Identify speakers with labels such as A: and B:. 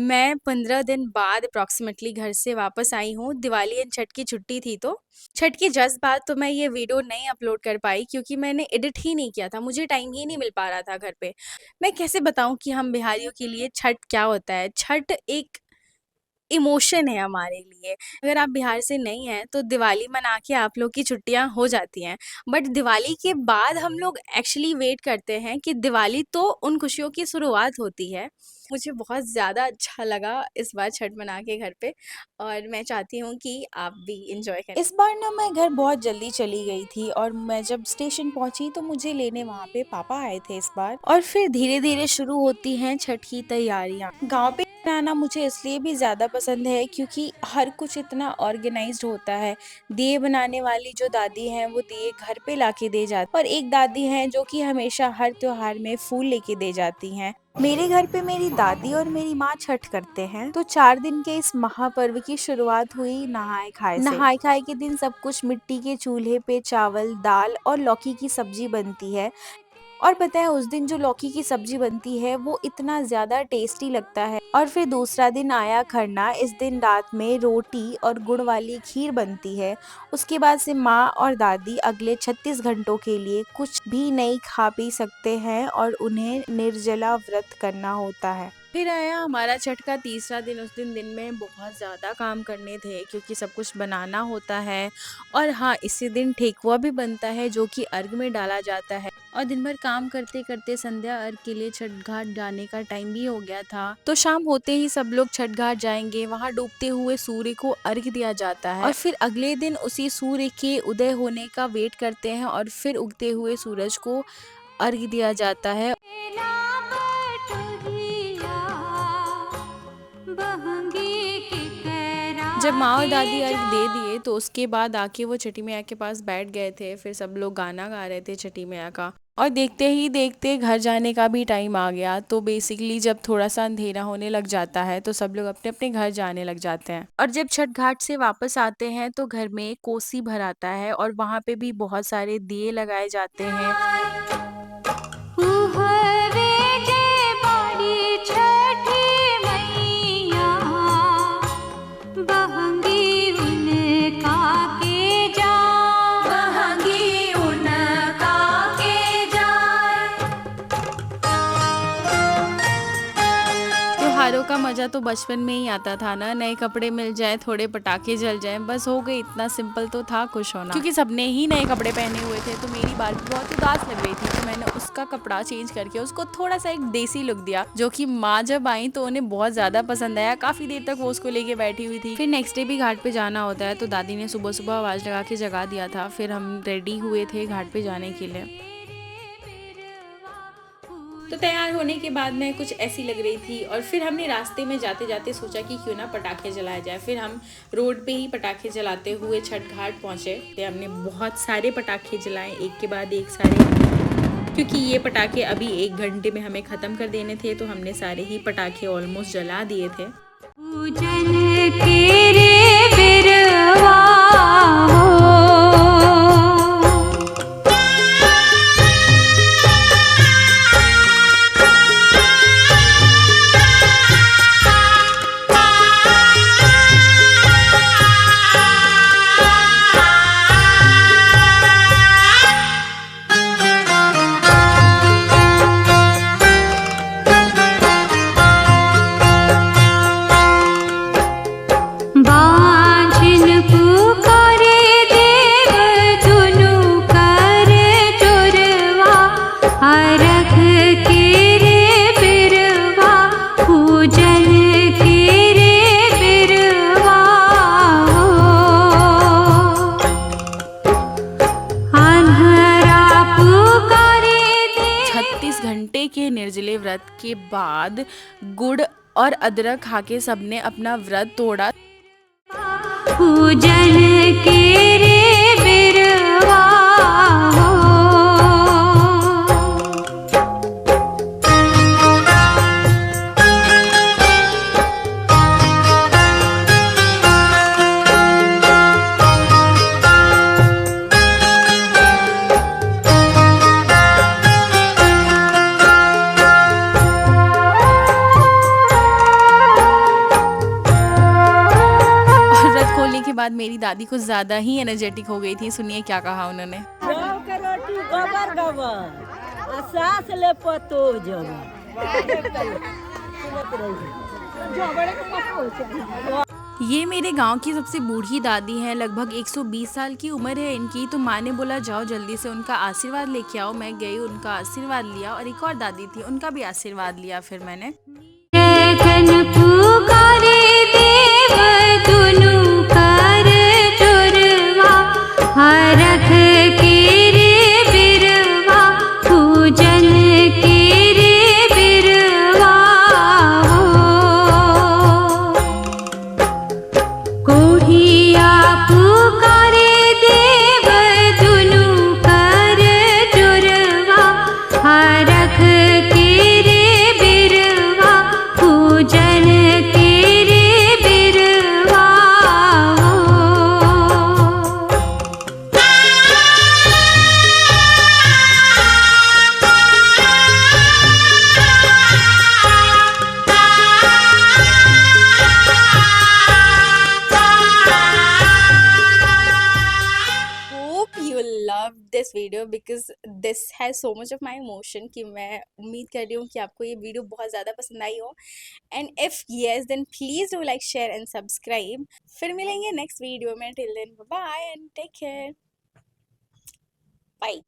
A: मैं 15 दिन बाद अप्रॉक्सिमेटली घर से वापस आई हूँ। दिवाली एंड छठ की छुट्टी थी तो छठ के जस्ट बाद तो मैं ये वीडियो नहीं अपलोड कर पाई क्योंकि मैंने एडिट ही नहीं किया था। मुझे टाइम ही नहीं मिल पा रहा था घर पे। मैं कैसे बताऊँ कि हम बिहारियों के लिए छठ क्या होता है? छठ एक इमोशन है हमारे लिए। अगर आप बिहार से नहीं हैं तो दिवाली मना के आप लोग की छुट्टियाँ हो जाती हैं। बट दिवाली के बाद हम लोग एक्चुअली वेट करते हैं कि दिवाली तो उन खुशियों की शुरुआत होती है। मुझे बहुत ज़्यादा अच्छा लगा इस बार छठ मना के घर पे और मैं चाहती हूँ कि आप भी एंजॉय करें।
B: इस बार ना मैं घर बहुत जल्दी चली गई थी और मैं जब स्टेशन पहुंची तो मुझे लेने वहां पे पापा आए थे इस बार। और फिर धीरे धीरे शुरू होती हैं छठ की तैयारियां। गांव पे रहना मुझे इसलिए भी ज्यादा पसंद है क्योंकि हर कुछ इतना ऑर्गेनाइज्ड होता है। दिए बनाने वाली जो दादी हैं वो दिए घर पे लाके दे जाती और एक दादी हैं जो कि हमेशा हर त्योहार में फूल लेके दे जाती हैं। मेरे घर पे मेरी दादी और मेरी माँ छठ करते हैं तो 4 दिन के इस महापर्व की शुरुआत हुई नहाए खाए से। नहाए खाए के दिन सब कुछ मिट्टी के चूल्हे पे चावल दाल और लौकी की सब्जी बनती है। और पता है उस दिन जो लौकी की सब्जी बनती है वो इतना ज्यादा टेस्टी लगता है। और फिर दूसरा दिन आया खरना। इस दिन रात में रोटी और गुड़ वाली खीर बनती है। उसके बाद से माँ और दादी अगले 36 घंटों के लिए कुछ भी नहीं खा पी सकते हैं और उन्हें निर्जला व्रत करना होता है।
A: फिर आया हमारा छठ का तीसरा दिन। उस दिन में बहुत ज़्यादा काम करने थे क्योंकि सब कुछ बनाना होता है। और हाँ, इसी दिन ठेकुआ भी बनता है जो कि अर्घ में डाला जाता है। और दिन भर काम करते करते संध्या अर्घ के लिए छठ घाट जाने का टाइम भी हो गया था। तो शाम होते ही सब लोग छठ घाट जाएंगे। वहाँ डूबते हुए सूर्य को अर्घ दिया जाता है और फिर अगले दिन उसी सूर्य के उदय होने का वेट करते हैं और फिर उगते हुए सूरज को अर्घ दिया जाता है। जब माँ और दादी अर्घ दे दिए तो उसके बाद आके वो छठी मैया के पास बैठ गए थे। फिर सब लोग गाना गा रहे थे छठी मैया का और देखते ही देखते घर जाने का भी टाइम आ गया। तो बेसिकली जब थोड़ा सा अंधेरा होने लग जाता है तो सब लोग अपने अपने घर जाने लग जाते हैं। और जब छठ घाट से वापस आते हैं तो घर में कोसी भर आता है और वहाँ पे भी बहुत सारे दिए लगाए जाते हैं। त्योहारों का मजा तो बचपन में ही आता था ना। नए कपड़े मिल जाए, थोड़े पटाखे जल जाए, बस हो गई। इतना सिंपल तो था खुश होना। क्योंकि सबने ही नए कपड़े पहने हुए थे तो मेरी बार्बी बहुत उदास लग रही थी तो मैंने उसका कपड़ा चेंज करके उसको थोड़ा सा एक देसी लुक दिया जो कि माँ जब आई तो उन्हें बहुत ज्यादा पसंद आया। काफी देर तक वो उसको लेके बैठी हुई थी। फिर नेक्स्ट डे भी घाट पे जाना होता है तो दादी ने सुबह सुबह आवाज लगा के जगा दिया था। फिर हम रेडी हुए थे घाट पे जाने के लिए। तो तैयार होने के बाद मैं कुछ ऐसी लग रही थी और फिर हमने रास्ते में जाते जाते सोचा कि क्यों ना पटाखे जलाया जाए। फिर हम रोड पे ही पटाखे जलाते हुए छठ घाट पहुँचे। तो हमने बहुत सारे पटाखे जलाए एक के बाद एक सारे, क्योंकि ये पटाखे अभी 1 घंटे में हमें ख़त्म कर देने थे तो हमने सारे ही पटाखे ऑलमोस्ट जला दिए थे। घंटे के निर्जले व्रत के बाद गुड़ और अदरक खा के सबने अपना व्रत तोड़ा। पूजन के रे बिरवा बाद मेरी दादी कुछ ज़्यादा ही एनर्जेटिक हो गई थी। सुनिए क्या कहा उन्होंने।
C: गाँव के रोटी गोबर गोबर आ सास ले पतो जबर।
A: ये मेरे गांव की सबसे बूढ़ी दादी है, लगभग 120 साल की उम्र है इनकी। तो माँ ने बोला जाओ जल्दी से उनका आशीर्वाद लेके आओ। मैं गई, उनका आशीर्वाद लिया और एक और दादी थी उनका भी आशीर्वाद लिया फिर मैंने। Hope you love this video because this has so much of my emotion कि मैं उम्मीद कर रही हूँ कि आपको ये वीडियो बहुत ज़्यादा पसंद आई हो। And if yes then please do like share and subscribe. फिर मिलेंगे नेक्स्ट वीडियो में। Till then bye and take care. Bye.